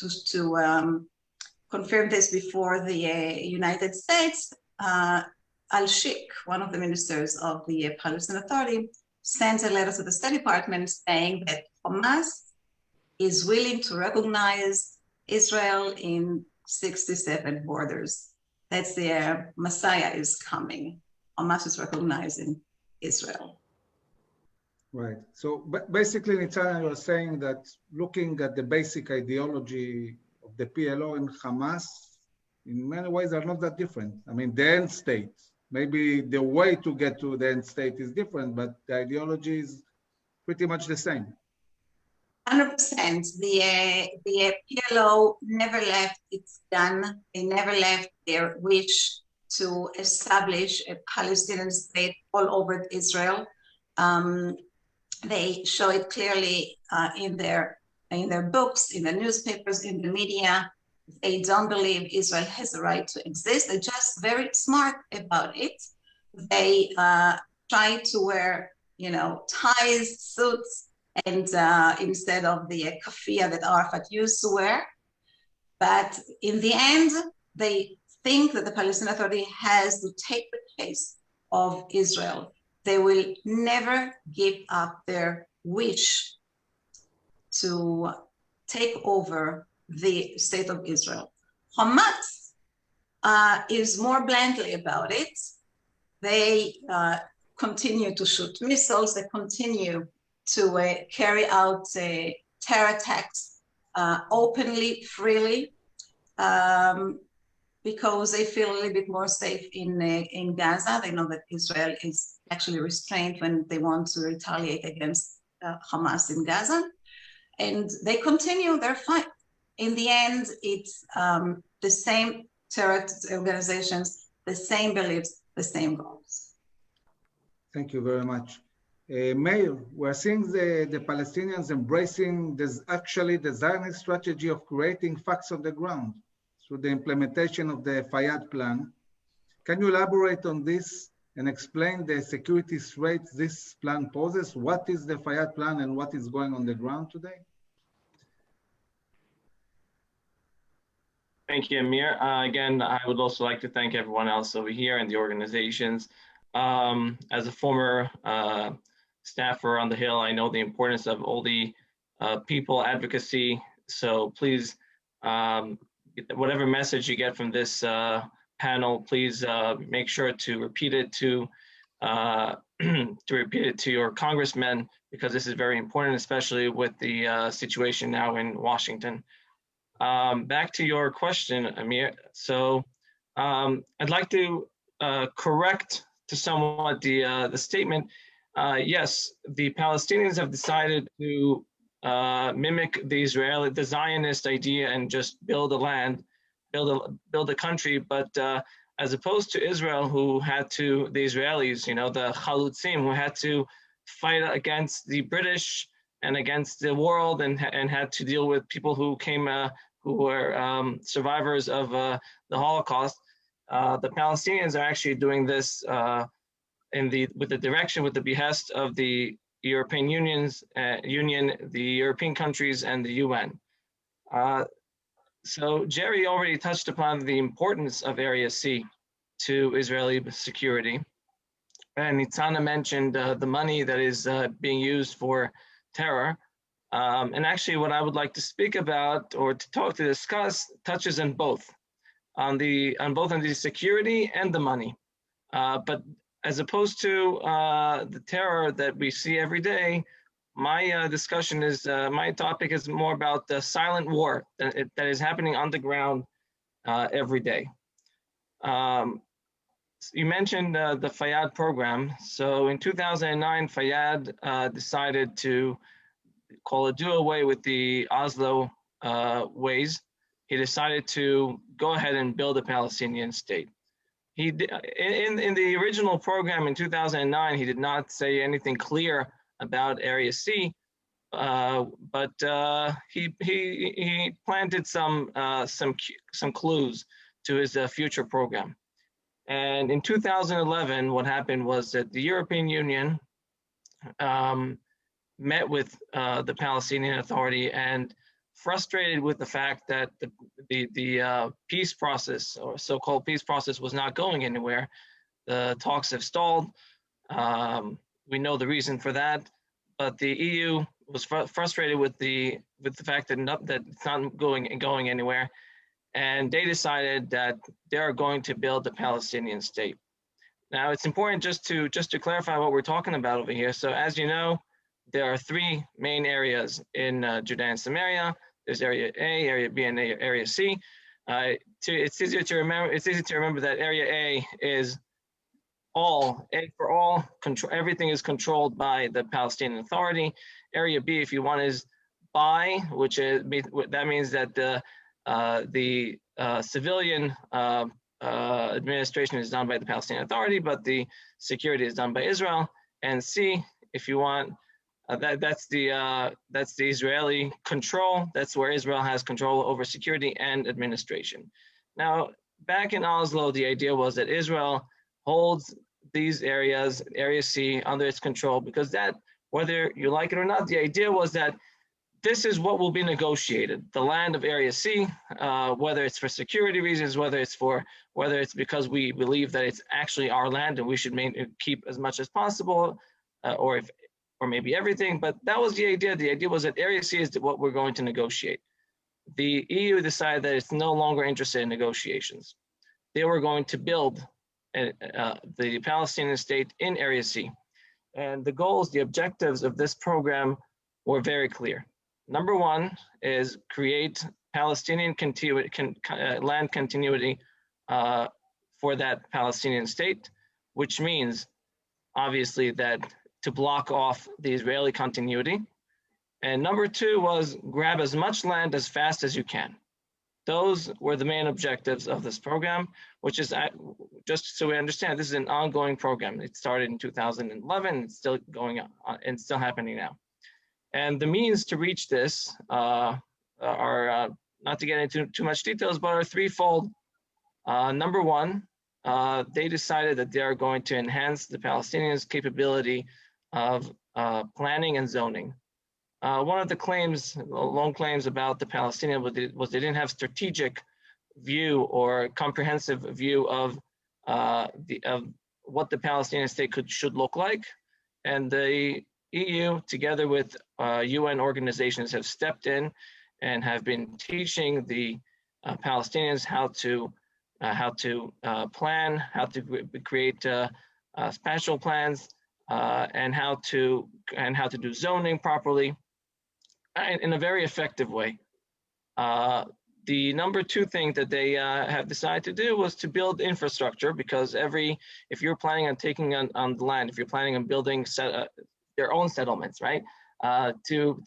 confirm this before the United States, Al-Sheikh, one of the ministers of the Palestinian Authority, sent a letter to the State Department saying that Hamas is willing to recognize Israel in 67 borders. That's the Messiah is coming. Hamas is recognizing Israel. Right. So basically, Nitzana, you're saying that looking at the basic ideology of the PLO and Hamas, in many ways are not that different. I mean, the end state, maybe the way to get to the end state is different, but the ideology is pretty much the same. 100%. The PLO never left its gun. They never left their wish to establish a Palestinian state all over Israel. They show it clearly in their books, in the newspapers, in the media. They don't believe Israel has the right to exist. They're just very smart about it. They try to wear, you know, ties, suits, and instead of the kafia that Arafat used to wear. But in the end, they think that the Palestinian Authority has to take the case of Israel. They will never give up their wish to take over the state of Israel. Hamas is more bluntly about it. They continue to shoot missiles. They continue to carry out terror attacks openly, freely, because they feel a little bit more safe in Gaza. They know that Israel is actually restrained when they want to retaliate against Hamas in Gaza. And they continue their fight. In the end, it's the same terror organizations, the same beliefs, the same goals. Thank you very much. Meir, we're seeing the Palestinians embracing the Zionist strategy of creating facts on the ground through the implementation of the Fayad plan. Can you elaborate on this and explain the security threats this plan poses? What is the Fayad plan and what is going on the ground today? Thank you, Amir. Again, I would also like to thank everyone else over here and the organizations. As a former staffer on the Hill, I know the importance of all the people advocacy. So please, whatever message you get from this panel, please make sure to repeat it to your congressmen, because this is very important, especially with the situation now in Washington. Back to your question, Amir. So I'd like to correct to somewhat the statement. Yes, the Palestinians have decided to mimic the Zionist idea and just build a land, build a country. But as opposed to Israel, the Israelis, the Chalutzim, who had to fight against the British and against the world, and had to deal with people who came, who were survivors of the Holocaust. The Palestinians are actually doing this with the behest of the European Union, the European countries, and the UN. So Jerry already touched upon the importance of Area C to Israeli security. And Nitzana mentioned the money that is being used for terror. And actually what I would like to speak about or to discuss touches on both, on the security and the money. But as opposed to the terror that we see every day, my discussion is, my topic is more about the silent war that is happening on the ground every day. You mentioned the Fayad program. So in 2009, Fayad decided to do away with the Oslo ways. He decided to go ahead and build a Palestinian state. He in the original program in 2009, he did not say anything clear about Area C, but he planted some clues to his future program. And in 2011, what happened was that the European Union met with the Palestinian Authority, and frustrated with the fact that the peace process, or so-called peace process, was not going anywhere. The talks have stalled. We know the reason for that, but the EU was frustrated with the fact that it's not going anywhere, and they decided that they are going to build a Palestinian state. Now, it's important just to clarify what we're talking about over here. So, as you know, there are three main areas in Judea and Samaria. There's Area A, Area B, and Area C. It's easy to remember that Area A is A for all. Everything is controlled by the Palestinian Authority. Area B, if you want, is by, that means that the civilian administration is done by the Palestinian Authority, but the security is done by Israel. And C, if you want, that's the Israeli control. That's where Israel has control over security and administration. Now, back in Oslo, the idea was that Israel holds these areas, Area C, under its control, because that, whether you like it or not, the idea was that this is what will be negotiated. The land of Area C, whether it's for security reasons, whether it's because we believe that it's actually our land and we should keep as much as possible, or maybe everything, but that was the idea. The idea was that Area C is what we're going to negotiate. The EU decided that it's no longer interested in negotiations. They were going to build the Palestinian state in Area C. And the goals, the objectives of this program were very clear. Number one is create Palestinian land continuity for that Palestinian state, which means obviously that to block off the Israeli continuity. And number two was grab as much land as fast as you can. Those were the main objectives of this program, which is, just so we understand, this is an ongoing program. It started in 2011, it's still going on and still happening now. And the means to reach this are, not to get into too much details, but are threefold. Number one they decided that they are going to enhance the Palestinians' capability of planning and zoning. One of the claims, long claims about the Palestinians was they didn't have strategic view or comprehensive view of what the Palestinian state should look like. And the EU, together with UN organizations, have stepped in and have been teaching the Palestinians how to plan, how to create spatial plans, and how to do zoning properly in a very effective way. The number two thing that they have decided to do was to build infrastructure, because if you're planning on taking on the land, if you're planning on building their own settlements, right, to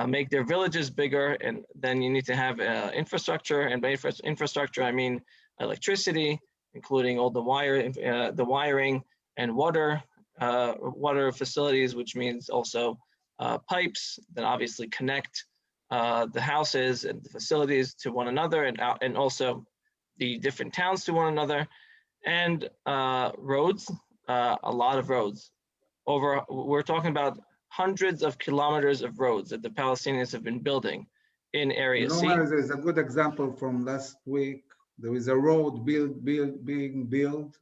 make their villages bigger, and then you need to have infrastructure, and by infrastructure I mean electricity, including all the wiring and water facilities, which means also pipes that obviously connect the houses and the facilities to one another, and also the different towns to one another, and roads, a lot of roads. We're talking about hundreds of kilometers of roads that the Palestinians have been building in Area C. There's a good example from last week. There is a road being built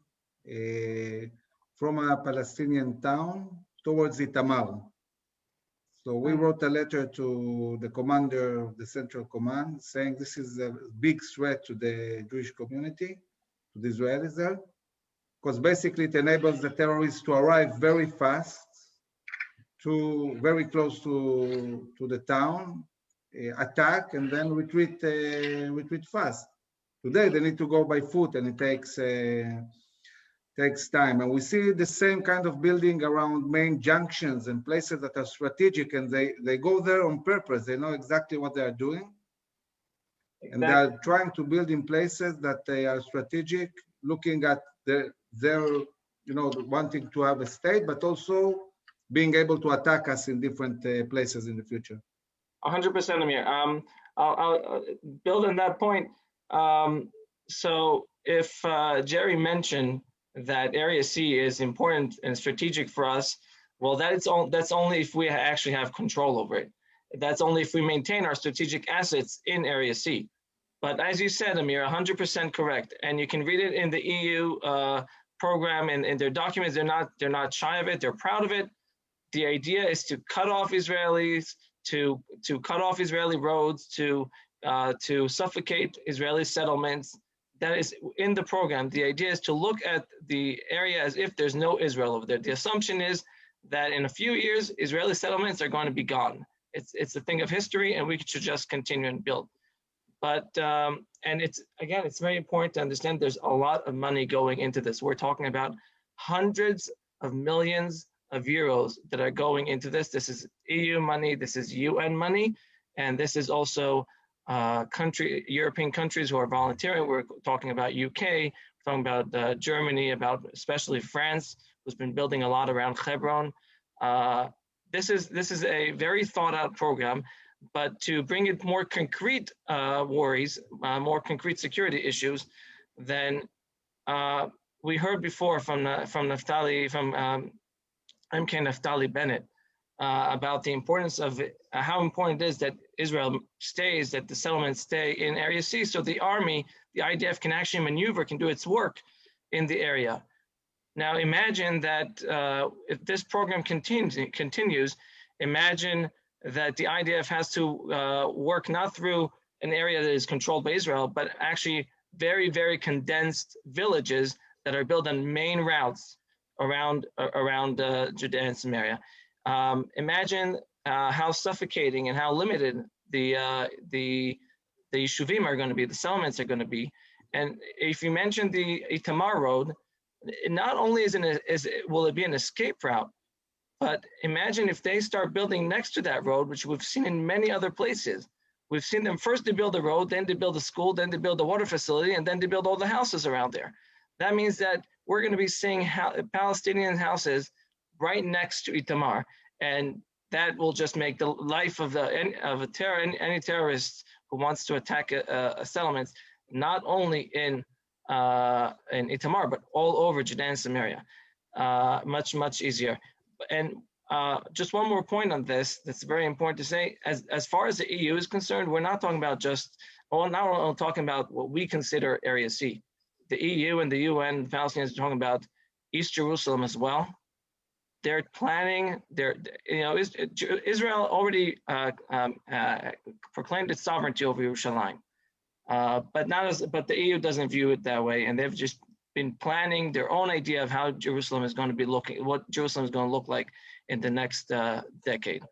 from a Palestinian town towards Itamar. So we wrote a letter to the commander of the Central Command saying this is a big threat to the Jewish community, to the Israelis there, because basically it enables the terrorists to arrive very fast, very close to the town, attack, and then retreat fast. Today they need to go by foot, and it takes time. And we see the same kind of building around main junctions and places that are strategic, and they go there on purpose. They know exactly what they are doing. Exactly. And they are trying to build in places that they are strategic, looking at their wanting to have a state, but also being able to attack us in different places in the future. 100%, Amir. I'll build on that point. So if Jerry mentioned that Area C is important and strategic for us, well, that's only if we actually have control over it. That's only if we maintain our strategic assets in Area C. But as you said, Amir, 100% correct. And you can read it in the EU program and in their documents. They're not shy of it. They're proud of it. The idea is to cut off Israelis, to cut off Israeli roads, to suffocate Israeli settlements. That is in the program. The idea is to look at the area as if there's no Israel over there. The assumption is that in a few years, Israeli settlements are going to be gone. It's a thing of history, and we should just continue and build. But, and it's very important to understand there's a lot of money going into this. We're talking about hundreds of millions of euros that are going into this. This is EU money, this is UN money, and this is also European countries who are volunteering. We're talking about UK, we're talking about Germany, about especially France, who's been building a lot around Hebron. This is a very thought out program, but to bring it more concrete worries, more concrete security issues, then we heard before from Naftali, from MK Naftali Bennett, about the importance of how important it is that Israel stays, that the settlements stay in Area C, so the army, the IDF can actually maneuver, can do its work in the area. Now imagine that if this program continues, imagine that the IDF has to work not through an area that is controlled by Israel, but actually very, very condensed villages that are built on main routes around Judea and Samaria. Imagine how suffocating and how limited the Yeshuvim are going to be, the settlements are going to be. And if you mention the Itamar road, not only will it be an escape route, but imagine if they start building next to that road, which we've seen in many other places. We've seen them first to build a road, then to build a school, then to build a water facility, and then to build all the houses around there. That means that we're going to be seeing Palestinian houses right next to Itamar, and that will just make the life of any terrorist who wants to attack settlements not only in Itamar, but all over Judea and Samaria. Much easier. And just one more point on this that's very important to say. As far as the EU is concerned, we're not talking about now talking about what we consider Area C. The EU and the UN, the Palestinians are talking about East Jerusalem as well. They're planning. Israel already proclaimed its sovereignty over Yerushalayim, but the EU doesn't view it that way, and they've just been planning their own idea of how Jerusalem is going to be looking, what Jerusalem is going to look like in the next decade.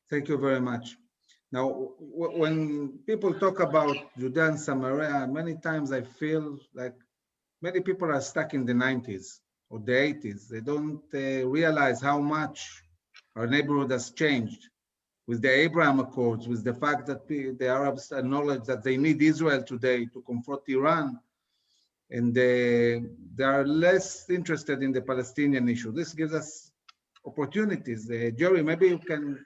Thank you very much. Now, when people talk about Judea and Samaria, many times I feel like many people are stuck in the 90s or the 80s. They don't realize how much our neighborhood has changed with the Abraham Accords, with the fact that the Arabs acknowledge that they need Israel today to confront Iran, and they are less interested in the Palestinian issue. This gives us opportunities. Jerry, maybe you can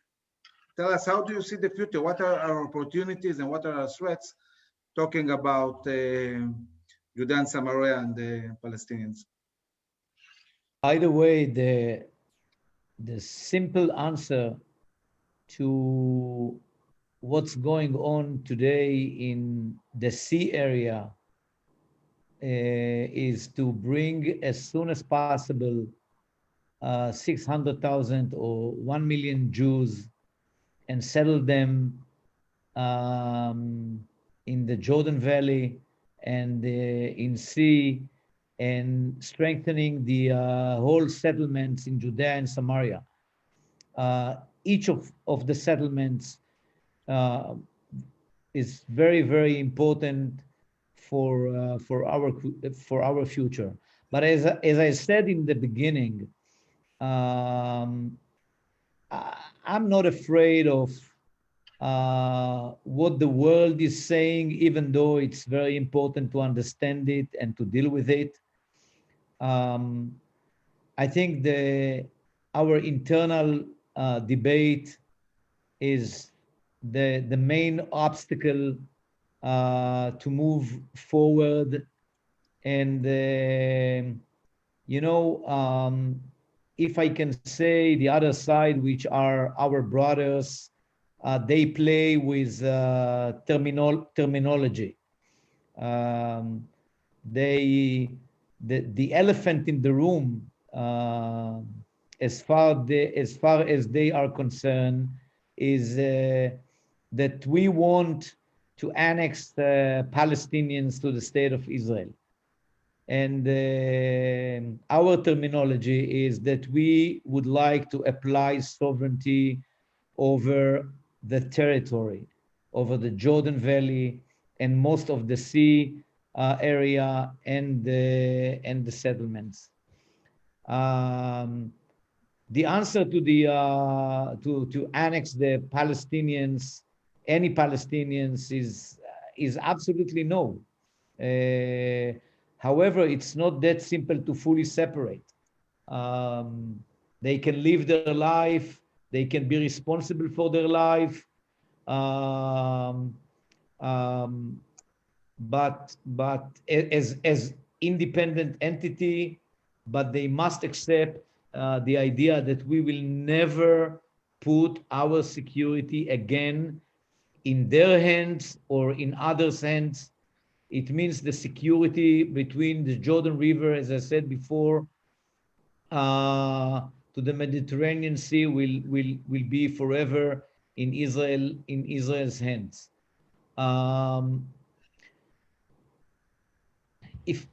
tell us, how do you see the future? What are our opportunities and what are our threats, talking about Judea and Samaria and the Palestinians? Either way, the simple answer to what's going on today in the sea area is to bring as soon as possible 600,000 or 1 million Jews and settle them in the Jordan Valley and in sea, and strengthening the whole settlements in Judea and Samaria. Each of the settlements is very, very important for our future. But as I said in the beginning, I'm not afraid of what the world is saying, even though it's very important to understand it and to deal with it. I think our internal debate is the main obstacle to move forward. And, if I can say, the other side, which are our brothers, they play with terminology. The elephant in the room, as far as they are concerned, is that we want to annex the Palestinians to the state of Israel. And our terminology is that we would like to apply sovereignty over the territory, over the Jordan Valley and most of the sea area and the settlements. The answer to to annex the Palestinians, any Palestinians, is absolutely no. However, it's not that simple to fully separate. They can live their life. They can be responsible for their life. But as independent entity, but they must accept the idea that we will never put our security again in their hands or in others' hands. It means the security between the Jordan River, as I said before, to the Mediterranean Sea will be forever in Israel's hands. If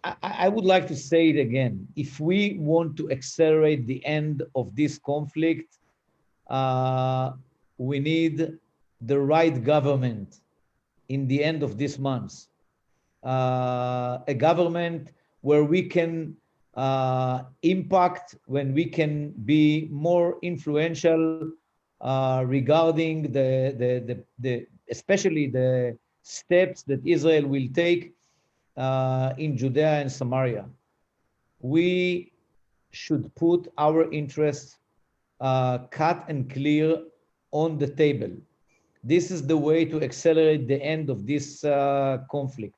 I would like to say it again, if we want to accelerate the end of this conflict, we need the right government in the end of this month. A government where we can impact, when we can be more influential regarding especially the steps that Israel will take in Judea and Samaria. We should put our interests cut and clear on the table. this is the way to accelerate the end of this conflict.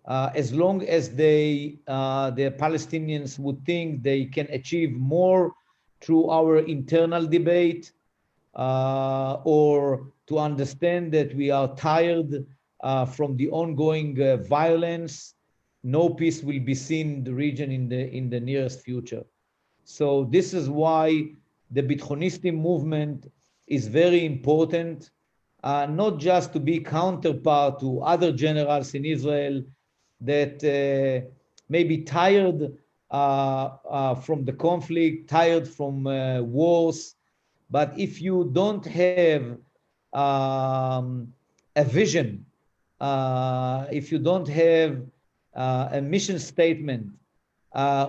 As long as the Palestinians would think they can achieve more through our internal debate, or to understand that we are tired from the ongoing violence, no peace will be seen in the region in the nearest future. So this is why the Bitonistim movement is very important, not just to be counterpart to other generals in Israel that may be tired from the conflict, tired from wars. But if you don't have a vision, if you don't have a mission statement,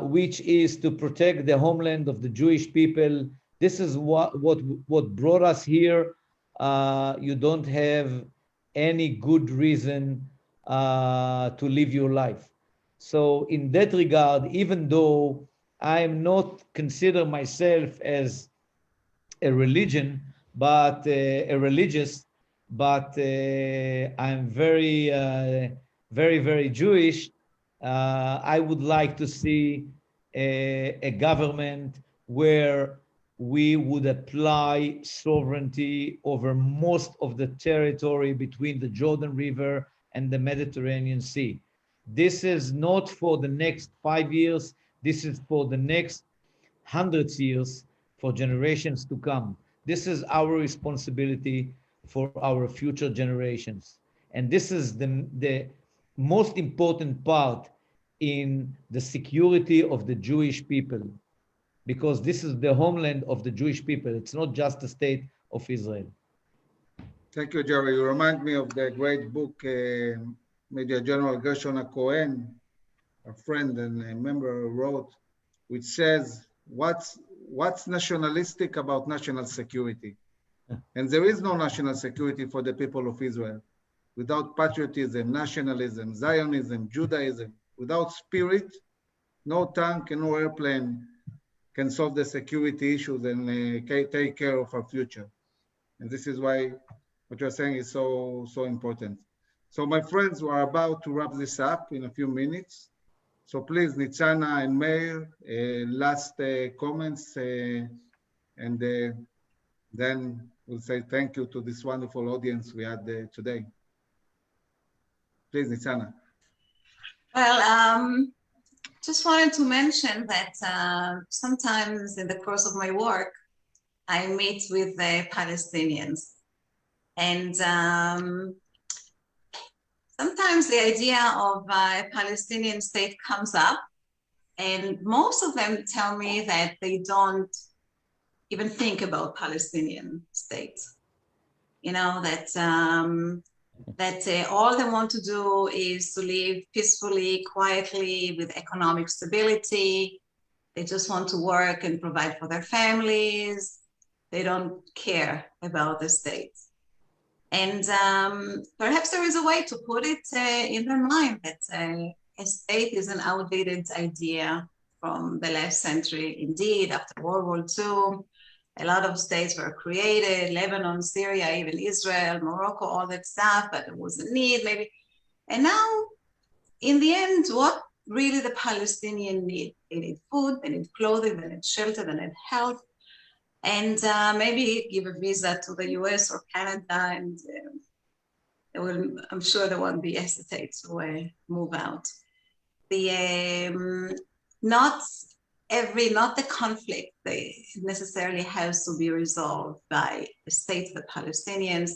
which is to protect the homeland of the Jewish people, this is what brought us here. You don't have any good reason to live your life. So in that regard, even though I am not consider myself as a religion, but a religious, but I'm very, very Jewish. I would like to see a government where we would apply sovereignty over most of the territory between the Jordan River and the Mediterranean Sea. This is not for the next 5 years. This is for the next hundreds years, for generations to come. This is our responsibility for our future generations. And this is the most important part in the security of the Jewish people, because this is the homeland of the Jewish people. It's not just the state of Israel. Thank you, Jerry. You remind me of the great book, Major General Gershon Cohen, a friend and a member, wrote, which says, what's nationalistic about national security? And there is no national security for the people of Israel. Without patriotism, nationalism, Zionism, Judaism, without spirit, no tank and no airplane can solve the security issues and take care of our future. And this is why what you're saying is so important. So my friends, we're about to wrap this up in a few minutes. So please, Nitzana and Meir, last comments, and then we'll say thank you to this wonderful audience we had today. Please, Nitzana. Well, just wanted to mention that sometimes in the course of my work, I meet with the Palestinians. And sometimes the idea of a Palestinian state comes up, and most of them tell me that they don't even think about Palestinian states. You know, that all they want to do is to live peacefully, quietly, with economic stability. They just want to work and provide for their families. They don't care about the state. And perhaps there is a way to put it in their mind that a state is an outdated idea from the last century. Indeed, after World War II, a lot of states were created, Lebanon, Syria, even Israel, Morocco, all that stuff, but there was a need maybe. And now, in the end, what really the Palestinian need? They need food, they need clothing, they need shelter, they need health, and maybe give a visa to the US or Canada, and I'm sure they won't be hesitate to move out. Not the conflict necessarily has to be resolved by the state, the Palestinians,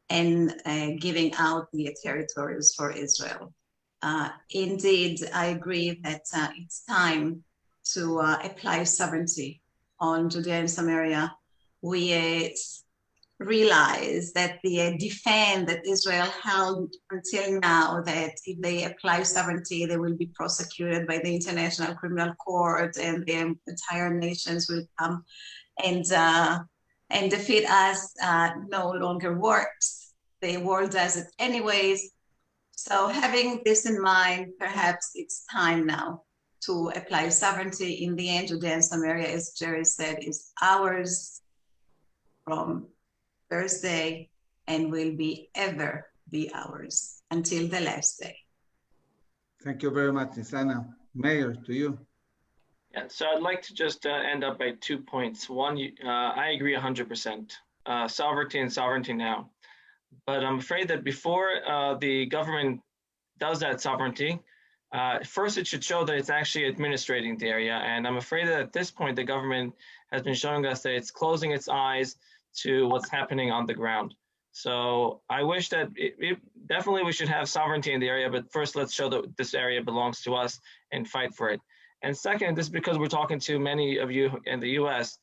and giving out the territories for Israel. Indeed, I agree that it's time to apply sovereignty on Judea and Samaria. We realize that the defense that Israel held until now, that if they apply sovereignty, they will be prosecuted by the International Criminal Court, and the entire nations will come and defeat us, no longer works. The world does it anyways. So having this in mind, perhaps it's time now to apply sovereignty. In the end, Judea and Samaria, as Jerry said, is ours from Thursday, and will be ever be ours until the last day. Thank you very much, Nisana. Mayor, to you. Yeah, so I'd like to just end up by 2 points. One, I agree 100%. Sovereignty and sovereignty now. But I'm afraid that before the government does that sovereignty, first it should show that it's actually administrating the area. And I'm afraid that at this point, the government has been showing us that it's closing its eyes to what's happening on the ground. So I wish that definitely we should have sovereignty in the area, but first let's show that this area belongs to us and fight for it. And second, this is because we're talking to many of you in the US.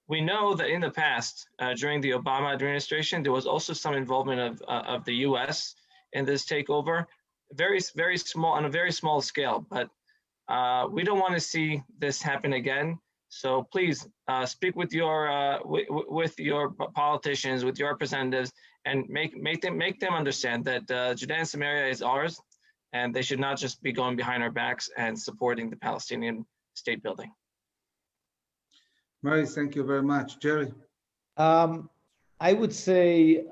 We know that in the past, during the Obama administration, there was also some involvement of the US in this takeover, very small, on a very small scale, but we don't want to see this happen again. So please speak with your politicians, with your representatives, and make them understand that Judea and Samaria is ours, and they should not just be going behind our backs and supporting the Palestinian state building. Mary, thank you very much. Jerry. I would say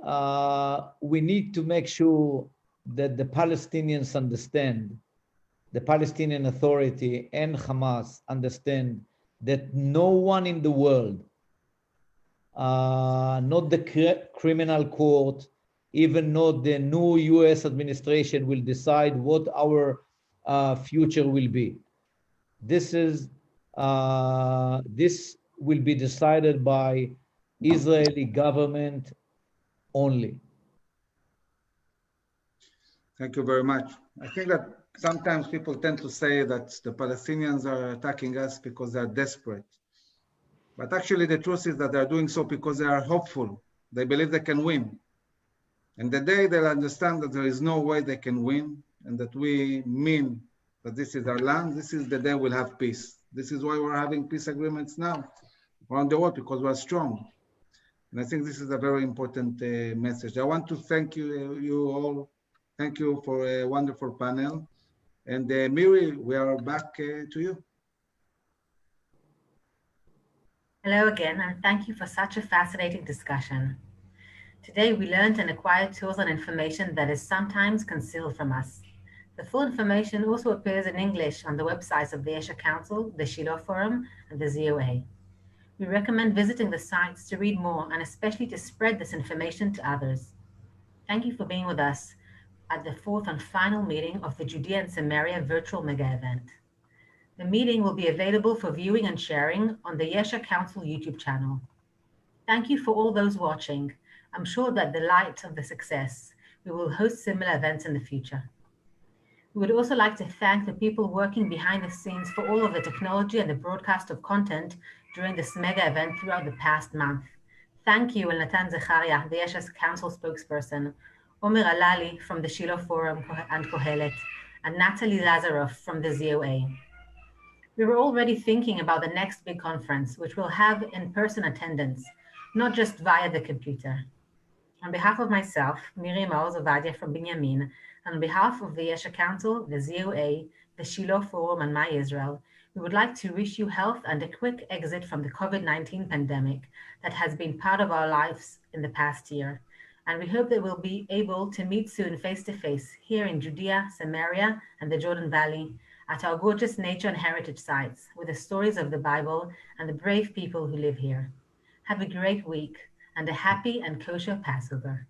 we need to make sure that the Palestinians understand, the Palestinian Authority and Hamas understand that no one in the world, not the criminal court, even not the new US administration, will decide what our future will be. This will be decided by Israeli government only. Thank you very much. I think that sometimes people tend to say that the Palestinians are attacking us because they're desperate. But actually the truth is that they're doing so because they are hopeful. They believe they can win. And the day they'll understand that there is no way they can win and that we mean that this is our land, this is the day we'll have peace. This is why we're having peace agreements now around the world, because we're strong. And I think this is a very important message. I want to thank you all. Thank you for a wonderful panel. And Miri, we are back to you. Hello again, and thank you for such a fascinating discussion. Today, we learned and acquired tools and information that is sometimes concealed from us. The full information also appears in English on the websites of the Yesha Council, the Shiloh Forum, and the ZOA. We recommend visiting the sites to read more and especially to spread this information to others. Thank you for being with us at the fourth and final meeting of the Judea and Samaria virtual mega event. The meeting will be available for viewing and sharing on the Yesha Council YouTube channel. Thank you for all those watching. I'm sure that the light of the success, we will host similar events in the future. We would also like to thank the people working behind the scenes for all of the technology and the broadcast of content during this mega event throughout the past month. Thank you, Elnatan Zecharia, the Yesha Council spokesperson, Omer Alali from the Shiloh Forum and Kohelet, and Natalie Lazaroff from the ZOA. We were already thinking about the next big conference, which will have in-person attendance, not just via the computer. On behalf of myself, Miri Maoz Ovadia from Binyamin, and on behalf of the Yesha Council, the ZOA, the Shiloh Forum, and My Israel, we would like to wish you health and a quick exit from the COVID-19 pandemic that has been part of our lives in the past year. And we hope that we'll be able to meet soon face-to-face here in Judea, Samaria, and the Jordan Valley at our gorgeous nature and heritage sites with the stories of the Bible and the brave people who live here. Have a great week and a happy and kosher Passover.